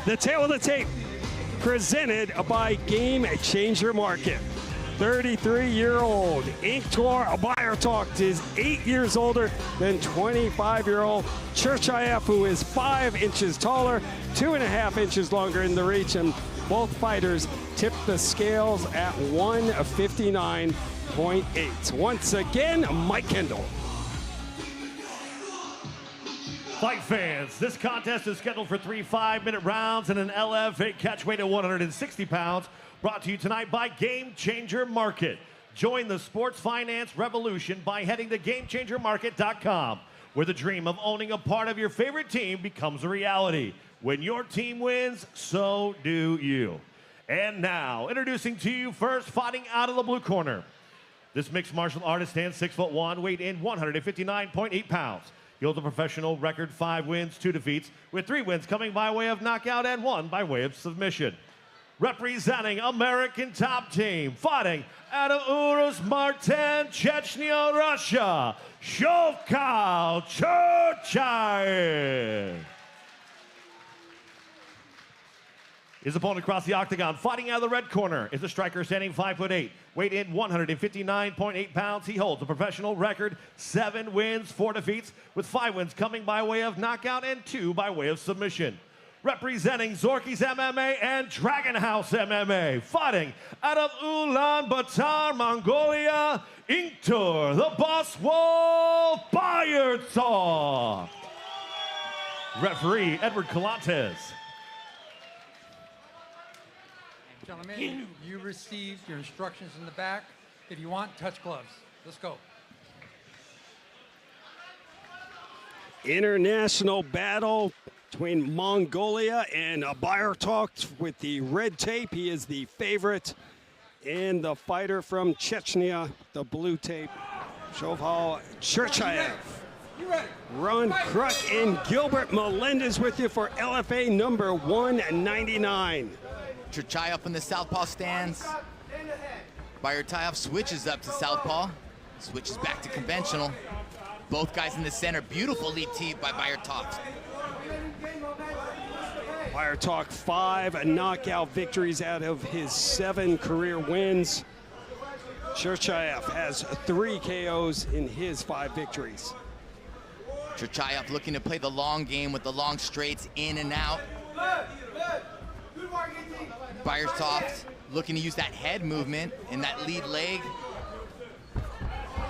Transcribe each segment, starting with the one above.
The tail of the tape, presented by Game Changer Market. 33-year-old Inktor Bayartok is 8 years older than 25-year-old Черчаев, who is 5 inches taller, 2.5 inches longer in the reach, and both fighters tipped the scales at 159.8. Once again, Mike Kendall. Fight fans, this contest is scheduled for 3 5-minute rounds in an LFA catchweight at 160 pounds. Brought to you tonight by Game Changer Market. Join the sports finance revolution by heading to GameChangerMarket.com, where the dream of owning a part of your favorite team becomes a reality. When your team wins, so do you. And now, introducing to you first, fighting out of the blue corner. This mixed martial artist stands 6'1", weight in 159.8 pounds. He holds a professional record, 5 wins, 2 defeats, with 3 wins coming by way of knockout and 1 by way of submission. Representing American Top Team, fighting out of Urus-Martin, Chechnya, Russia, Shovkhal Churchaev. His opponent across the octagon, fighting out of the red corner, is a striker standing 5'8", weight in 159.8 pounds. He holds a professional record, 7 wins, 4 defeats, with 5 wins coming by way of knockout and 2 by way of submission. Representing Zorki's MMA and Dragon House MMA, fighting out of Ulaanbaatar, Mongolia, Inktor, the Boss Wolf Bayartok. Referee Edward Colantes. Gentlemen, you received your instructions in the back. If you want, touch gloves. Let's go. International battle between Mongolia and Bayartok with the red tape. He is the favorite. And the fighter from Chechnya, the blue tape, Shovkhal Churchaev. Ron Kruk and Gilbert Melendez with you for LFA number 199. Черчаев in the southpaw stands. Bayartok switches up to southpaw, switches back to conventional. Both guys in the center, beautiful lead tee by Bayartok. Bayartok 5 knockout victories out of his 7 career wins. Черчаев has 3 KOs in his 5 victories. Черчаев looking to play the long game with the long straights in and out. Bayartok looking to use that head movement in that lead leg.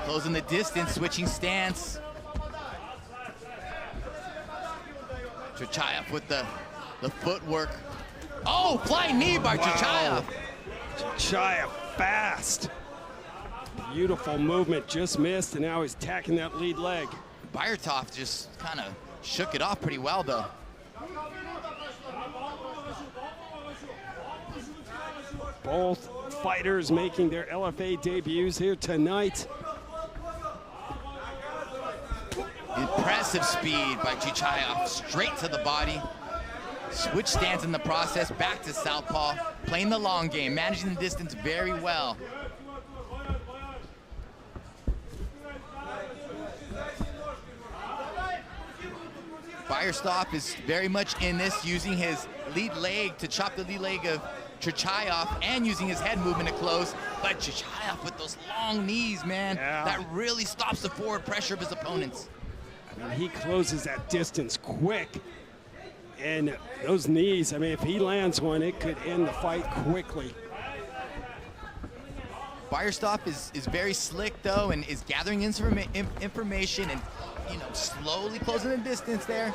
Closing the distance, switching stance. Черчаев with the footwork. Oh, flying knee by Черчаев. Черчаев fast. Beautiful movement, just missed, and now he's attacking that lead leg. Bayartok just kind of shook it off pretty well, though. Both fighters making their LFA debuts here tonight. Impressive speed by Черчаев, straight to the body. Switch stance in the process, back to southpaw, playing the long game, managing the distance very well. Bayartok is very much in this, using his lead leg to chop the lead leg of Черчаев and using his head movement to close. But Черчаев with those long knees, man, that really stops the forward pressure of his opponents. I mean, he closes that distance quick. And those knees, I mean, if he lands one, it could end the fight quickly. Bayartok is very slick, though, and is gathering information and, you know, slowly closing the distance there.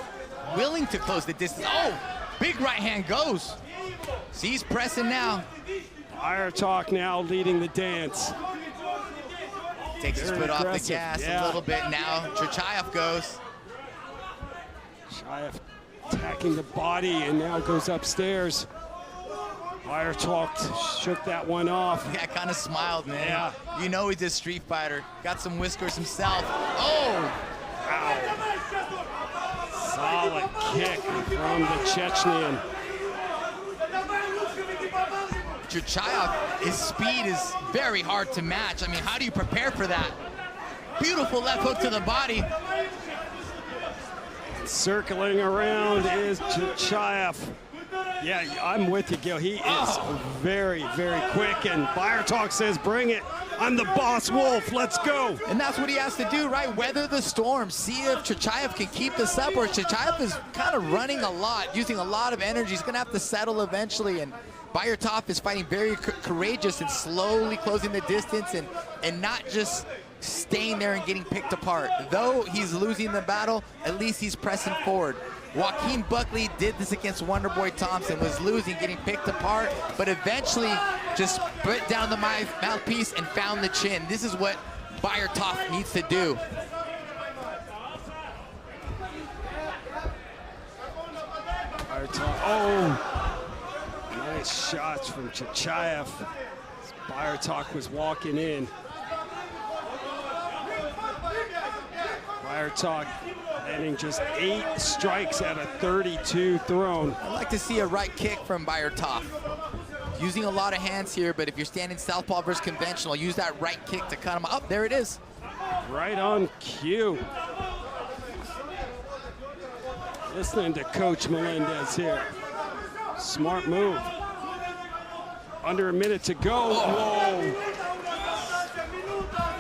Willing to close the distance. Oh, big right hand goes. See, he's pressing now. Bayartok now leading the dance. Takes his foot off the gas a little bit. Now Черчаев goes. Черчаев attacking the body and now goes upstairs. Bayartok shook that one off. Yeah, kind of smiled, man. Yeah. You know he's a street fighter. Got some whiskers himself. Oh! Ow. Solid kick from the Chechnyan. Черчаев, his speed is very hard to match. I mean, how do you prepare for that? Beautiful left hook to the body. Circling around is Черчаев. Yeah, I'm with you, Gil. He is very, very quick, and Fire Talk says, bring it. I'm the boss wolf. Let's go. And that's what he has to do, right? Weather the storm. See if Черчаев can keep this up, or Черчаев is kind of running a lot, using a lot of energy. He's going to have to settle eventually, and Bayartov is fighting very courageous and slowly closing the distance and not just staying there and getting picked apart. Though he's losing the battle, at least he's pressing forward. Joaquin Buckley did this against Wonderboy Thompson, was losing, getting picked apart, but eventually just put down the mouthpiece and found the chin. This is what Bayartov needs to do. Oh, nice shots from Черчаев. Bayartov was walking in. Bayartov landing just 8 strikes out of 32 thrown. I'd like to see a right kick from Bayartov. Using a lot of hands here, but if you're standing southpaw versus conventional, use that right kick to cut him up. There it is. Right on cue. Listening to Coach Melendez here. Smart move. Under a minute to go. Whoa.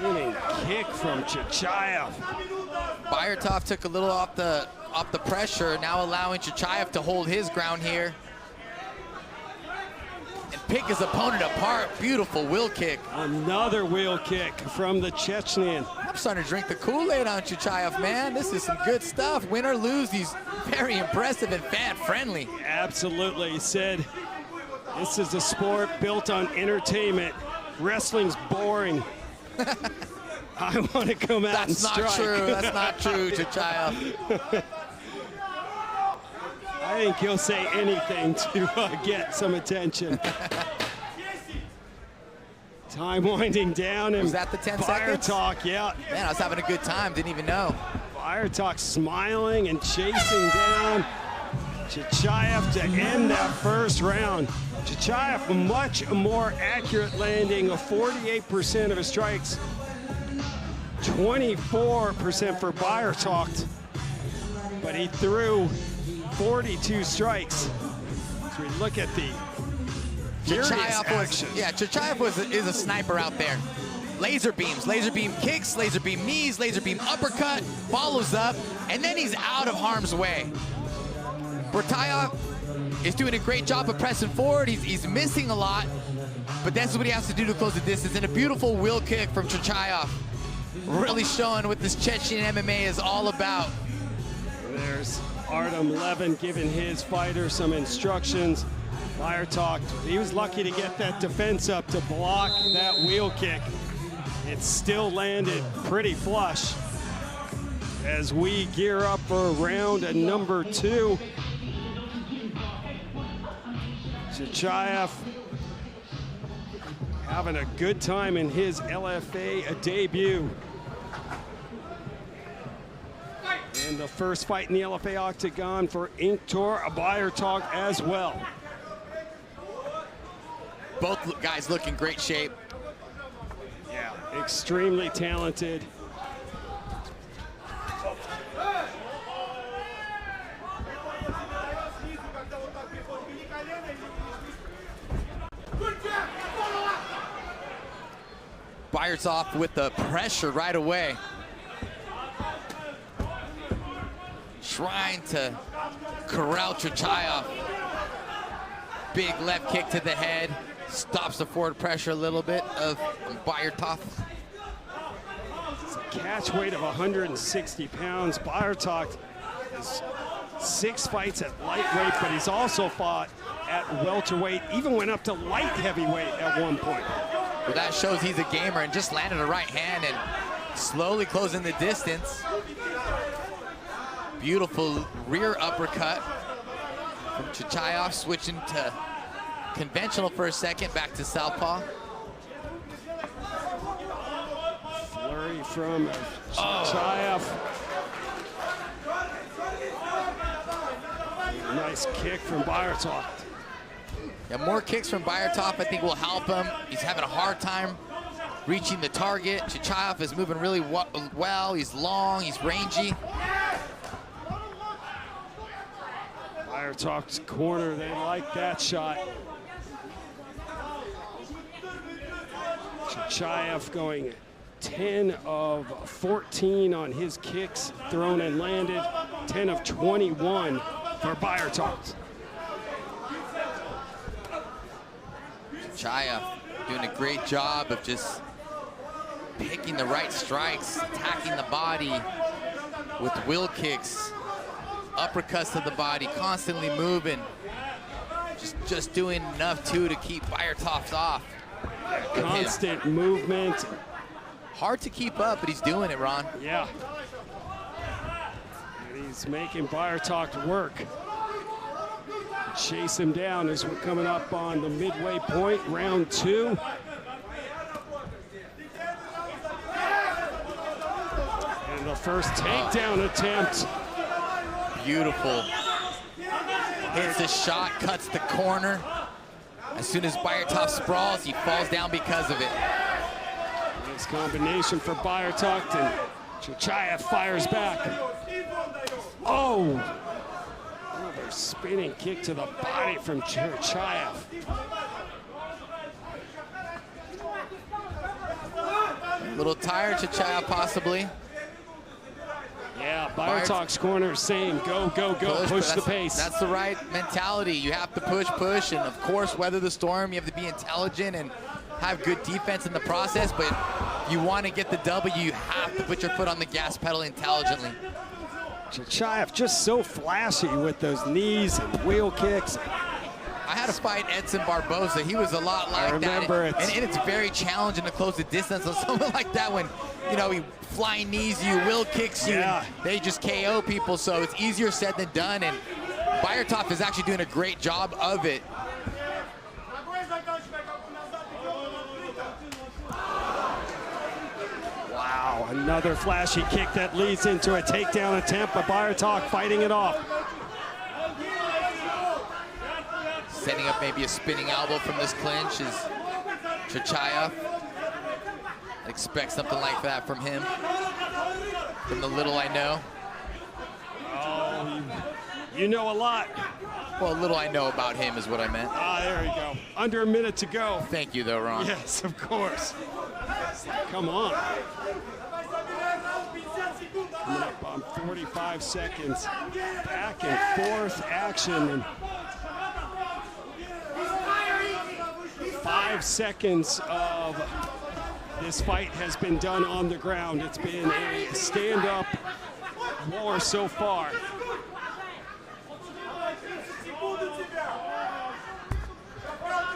Winning kick from Черчаев. Bayartov took a little off the pressure, now allowing Черчаев to hold his ground here and pick his opponent apart. Beautiful wheel kick. Another wheel kick from the Chechnyan. I'm starting to drink the Kool-Aid on Черчаев, man. This is some good stuff. Win or lose, he's very impressive and fan-friendly. Absolutely. He said, this is a sport built on entertainment. Wrestling's boring. I want to come out and strike. That's not true. That's not true, Черчаев. I think he'll say anything to get some attention. Time winding down. And was that the 10 seconds? Bayartov, yeah. Man, I was having a good time. Didn't even know. Bayartov smiling and chasing down Черчаев to end that first round. Черчаев much more accurate landing of 48% of his strikes. 24% for Bayartov, but he threw 42 strikes. So we look at the furious action. Черчаев is a sniper out there. Laser beams, laser beam kicks, laser beam knees, laser beam uppercut, follows up, and then he's out of harm's way. Черчаев is doing a great job of pressing forward. He's missing a lot, but that's what he has to do to close the distance. And a beautiful wheel kick from Черчаев. Really showing what this Chechen MMA is all about. There's Artem Levin giving his fighter some instructions. Bayartov, he was lucky to get that defense up to block that wheel kick. It still landed pretty flush. As we gear up for round number 2. Черчаев having a good time in his LFA debut. And the first fight in the LFA octagon for Inktor Bayartov as well. Both guys look in great shape. Yeah, extremely talented. Bayartov with the pressure right away. Trying to corral Черчаев. Big left kick to the head. Stops the forward pressure a little bit of Bayartov. It's a catch weight of 160 pounds. Bayartov has 6 fights at lightweight, but he's also fought at welterweight, even went up to light heavyweight at one point. Well, that shows he's a gamer and just landed a right hand and slowly closing the distance. Beautiful rear uppercut from Черчаев, switching to conventional for a second, back to southpaw. Flurry from Черчаев. Nice kick from Bayartov. Yeah, more kicks from Bayartov I think will help him. He's having a hard time reaching the target. Черчаев is moving really well. He's long, he's rangy. Bayertalk's corner, they like that shot. Черчаев going 10 of 14 on his kicks thrown and landed, 10 of 21 for Bayertalk. Черчаев doing a great job of just picking the right strikes, attacking the body with wheel kicks, uppercuts to the body, constantly moving. Just doing enough too to keep Bayertalk off. Constant movement. Hard to keep up, but he's doing it, Ron. Yeah. And he's making Bayertalk work. Chase him down as we're coming up on the midway point, round 2. And the first takedown attempt. Beautiful. Hits the shot, cuts the corner. As soon as Bayertalk sprawls, he falls down because of it. Nice combination for Bayertalk, and Черчаев fires back. Oh! Another spinning kick to the body from Черчаев. A little tired, Черчаев possibly. Yeah, Bayertalk's corner saying go, go, go, push the pace. That's the right mentality. You have to push, and of course, weather the storm. You have to be intelligent and have good defense in the process, but if you want to get the W, you have to put your foot on the gas pedal intelligently. Черчаев just so flashy with those knees and wheel kicks. I had to fight Edson Barboza. He was a lot like I remember that. it. And it's very challenging to close the distance on someone like that when, you know, he flying knees you, wheel kicks you, Yeah. and they just KO people. So it's easier said than done. And Bayertalk is actually doing a great job of it. Wow, another flashy kick that leads into a takedown attempt, but Bayertalk fighting it off. Setting up maybe a spinning elbow from this clinch is Черчаев. Expect something like that from him. From the little I know. Oh, you know a lot. Well, little I know about him is what I meant. Ah, there you go. Under a minute to go. Thank you, though, Ron. Yes, of course. Come on. Coming up on 45 seconds. Back and forth action. And 5 seconds of this fight has been done on the ground. It's been a stand-up war so far.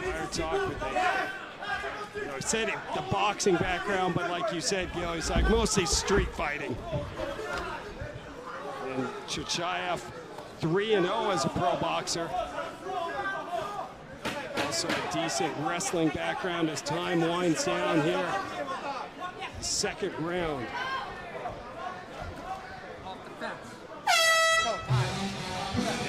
Bayertalk with I said it, the boxing background, but like you said, Gil, it's like mostly street fighting. And Черчаев 3-0 as a pro boxer. Also a decent wrestling background as time winds down here. Second round.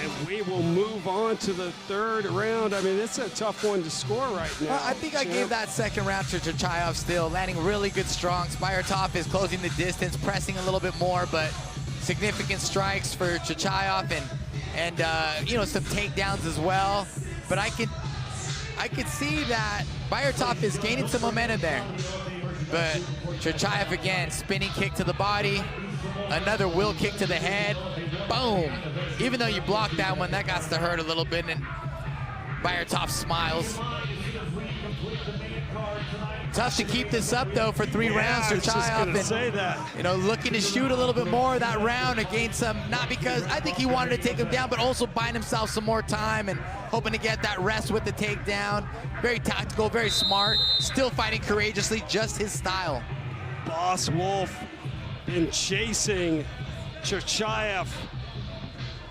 And we will move on to the third round. I mean, it's a tough one to score right now. Well, I think I gave that second round to Черчаев still, landing really good strong. Bayertalk is closing the distance, pressing a little bit more, but significant strikes for Черчаев and you know, some takedowns as well. But I could see that Bayertalk is gaining some momentum there. But Черчаев again, spinning kick to the body, another wheel kick to the head, boom. Even though you blocked that one, that got to hurt a little bit, and Bayertalk smiles. Tough to keep this up though for 3 rounds. Черчаев, you know, looking to shoot a little bit more that round against some, not because I think he wanted to take him down, but also buying himself some more time and hoping to get that rest with the takedown. Very tactical, very smart, still fighting courageously, just his style. Boss Wolf been chasing Черчаев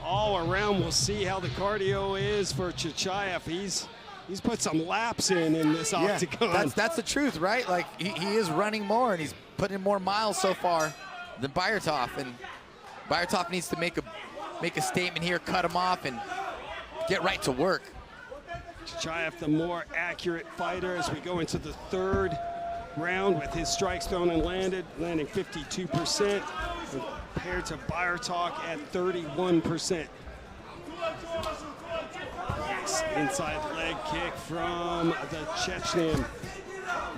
all around. We'll see how the cardio is for Черчаев. He's put some laps in this octagon. That's the truth, right? Like he is running more and he's putting more miles so far than Bayertalk, and Bayertalk needs to make a statement here, cut him off, and get right to work. Черчаев, the more accurate fighter as we go into the third round with his strikes thrown and landed, landing 52% compared to Bayertalk at 31%. Inside leg kick from the Chechenian.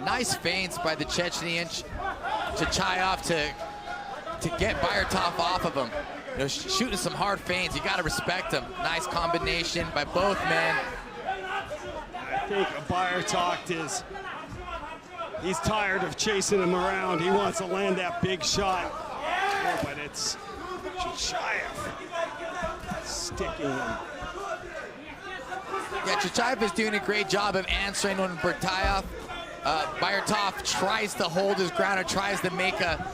Nice feints by the Chechenian Churchaev to get Bayartov off of him. You know, shooting some hard feints. You got to respect him. Nice combination by both men. I think Bayartov he's tired of chasing him around. He wants to land that big shot. Oh, but it's Черчаев sticking him. Yeah, Черчаев is doing a great job of answering when Bayartov tries to hold his ground or tries to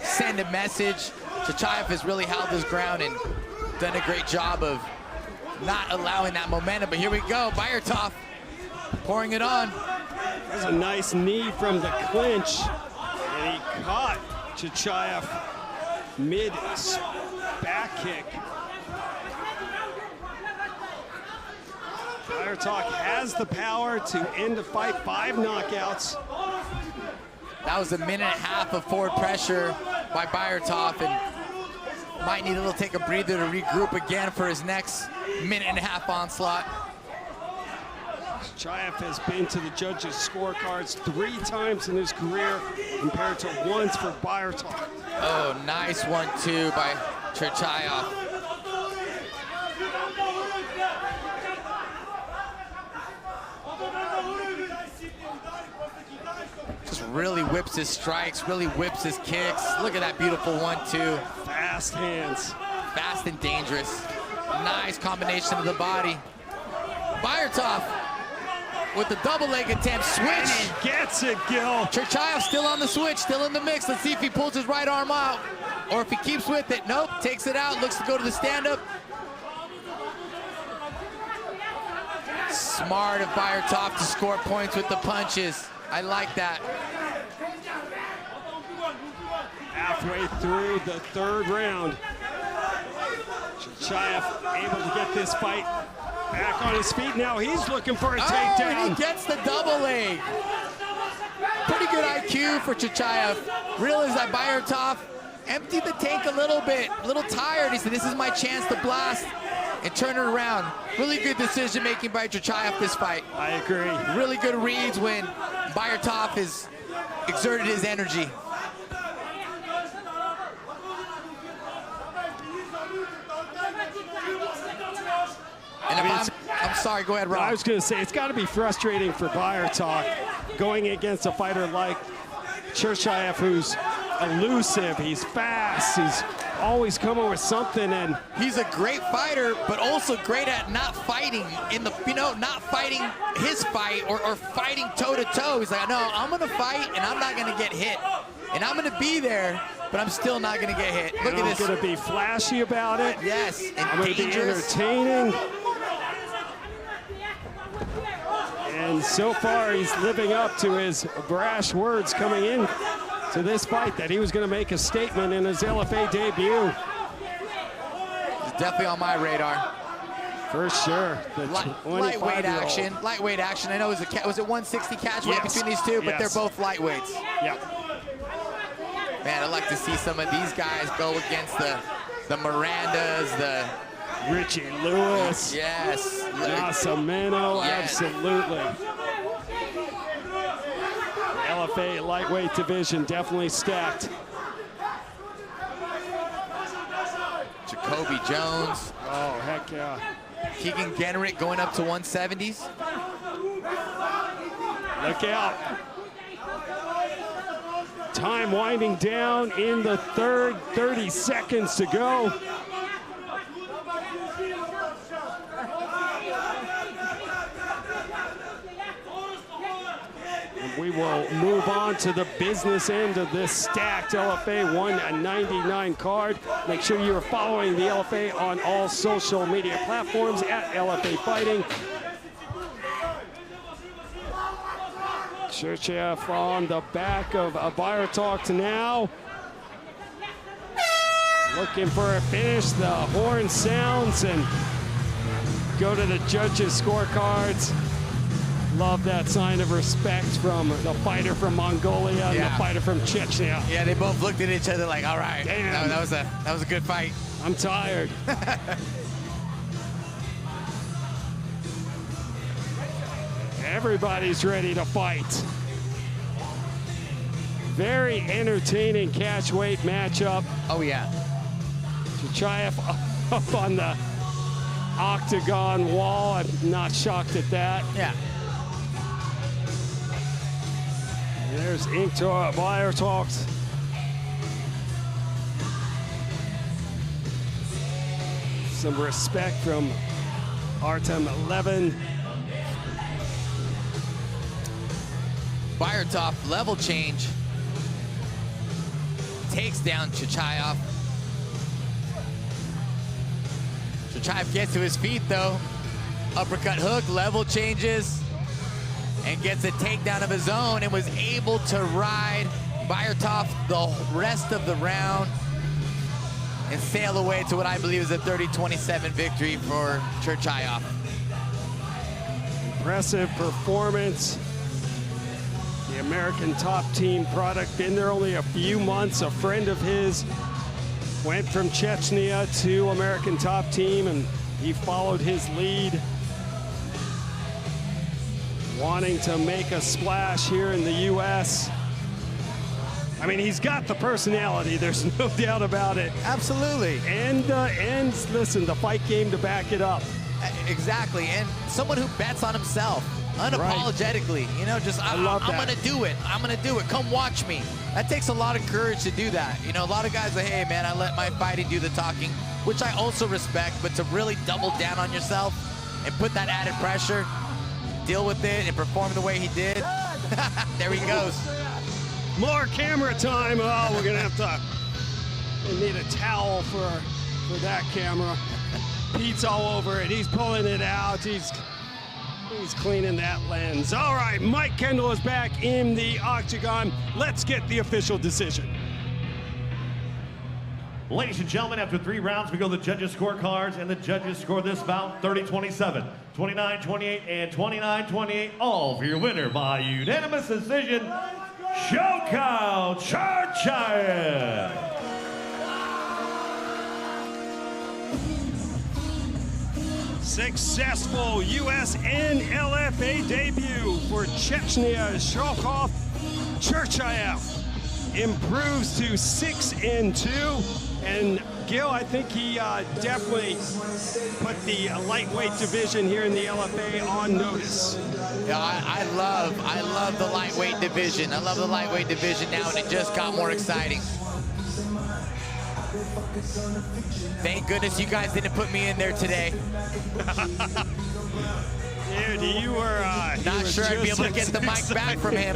send a message. Черчаев has really held his ground and done a great job of not allowing that momentum. But here we go, Bayartov pouring it on. There's a nice knee from the clinch, and he caught Черчаев mid back kick. Bayartov has the power to end the fight, 5 knockouts. That was a minute and a half of forward pressure by Bayartov, and might need to take a breather to regroup again for his next minute and a half onslaught. Черчаев has been to the judges' scorecards 3 times in his career compared to once for Bayartov. Oh, nice 1-2 by Черчаев. Just really whips his strikes, really whips his kicks. Look at that beautiful 1-2. Fast hands. Fast and dangerous. Nice combination of the body. Bayartov with the double leg attempt, switch. And he gets it, Gil. Черчаев still on the switch, still in the mix. Let's see if he pulls his right arm out or if he keeps with it. Nope, takes it out, looks to go to the stand-up. Smart of Bayartov to score points with the punches. I like that. Halfway through the 3rd round, Черчаев able to get this fight back on his feet. Now he's looking for a takedown. And he gets the double leg. Pretty good IQ for Черчаев. Realized that Bayartov emptied the tank a little bit, a little tired. He said, this is my chance to blast and turn it around. Really good decision making by Черчаев this fight. I agree. Really good reads when Bayartov has exerted his energy. And I'm sorry, go ahead, Rob. I was going to say, it's got to be frustrating for Bayartov going against a fighter like Черчаев, who's elusive, he's fast, he's always coming with something, and he's a great fighter, but also great at not fighting in the, not fighting his fight or fighting toe-to-toe. He's like, no, I'm going to fight, and I'm not going to get hit. And I'm going to be there, but I'm still not going to get hit. Look at this. I'm going to be flashy about it. Yes, and I'm going to be entertaining. And so far, he's living up to his brash words coming in to this fight that he was going to make a statement in his LFA debut. He's definitely on my radar. For sure. Lightweight action. Lightweight action. I know it was a 160 catch weight between these two, but they're both lightweights. Yep. Man, I'd like to see some of these guys go against the Mirandas, the Richie Lewis. Yes. Nascimento, yes. Absolutely. The LFA lightweight division definitely stacked. Jacoby Jones. Oh, heck yeah. Keegan Generick going up to 170s. Look out. Time winding down in the 3rd, 30 seconds to go. We will move on to the business end of this stacked LFA 199 card. Make sure you are following the LFA on all social media platforms at LFA Fighting. Черчаев on the back of Bayartov now. Looking for a finish. The horn sounds and go to the judges' scorecards. Love that sign of respect from the fighter from Mongolia and the fighter from Chechnya. Yeah, they both looked at each other like, all right, damn. That was a good fight. I'm tired. Everybody's ready to fight. Very entertaining catchweight matchup. Oh, yeah. Черчаев up on the octagon wall. I'm not shocked at that. Yeah. There's Inktor Bayertoft. Some respect from Artem Levin. Bayertoft, level change. Takes down Черчаев. Черчаев gets to his feet, though. Uppercut hook, level changes, and gets a takedown of his own, and was able to ride Bayertoft the rest of the round and sail away to what I believe is a 30-27 victory for Черчаев. Impressive performance. The American Top Team product, been there only a few months. A friend of his went from Chechnya to American Top Team, and he followed his lead, wanting to make a splash here in the U.S. I mean, he's got the personality, there's no doubt about it. Absolutely. And listen, the fight game to back it up. Exactly, and someone who bets on himself unapologetically. Right. You know, just I'm gonna do it. I'm gonna do it. Come watch me. That takes a lot of courage to do that. You know, a lot of guys are, hey man, I let my fighting do the talking, which I also respect, but to really double down on yourself and put that added pressure, deal with it, and perform the way he did. There he goes. More camera time. Oh, we're gonna have to, we need a towel for that camera. Pete's all over it. He's pulling it out. He's cleaning that lens. All right, Mike Kendall is back in the octagon. Let's get the official decision. Ladies and gentlemen, after 3 rounds, we go to the judges' scorecards, and the judges score this bout 30-27, 29-28, and 29-28, all for your winner by unanimous decision, Shovkhal Churchaev. Successful US and LFA debut for Chechnya Shovkhal Churchaev. Improves to 6-2, and Gil, I think he definitely put the lightweight division here in the LFA on notice. Yeah, I love the lightweight division. I love the lightweight division now, and it just got more exciting. Thank goodness you guys didn't put me in there today. Dude, you were not sure I'd be able to get the mic back from him.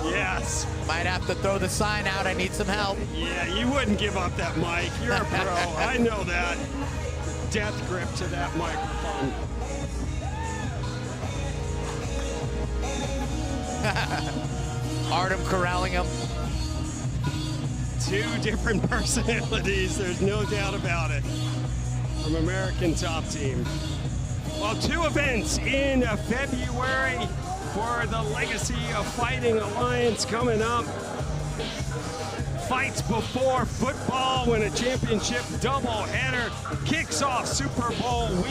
Yes. Might have to throw the sign out. I need some help. Yeah, you wouldn't give up that mic. You're a pro. I know that. Death grip to that microphone. Artem corralling him. 2 different personalities, there's no doubt about it, from American Top Team. Well, 2 events in February for the Legacy of Fighting Alliance coming up. Fights before football when a championship doubleheader kicks off Super Bowl week.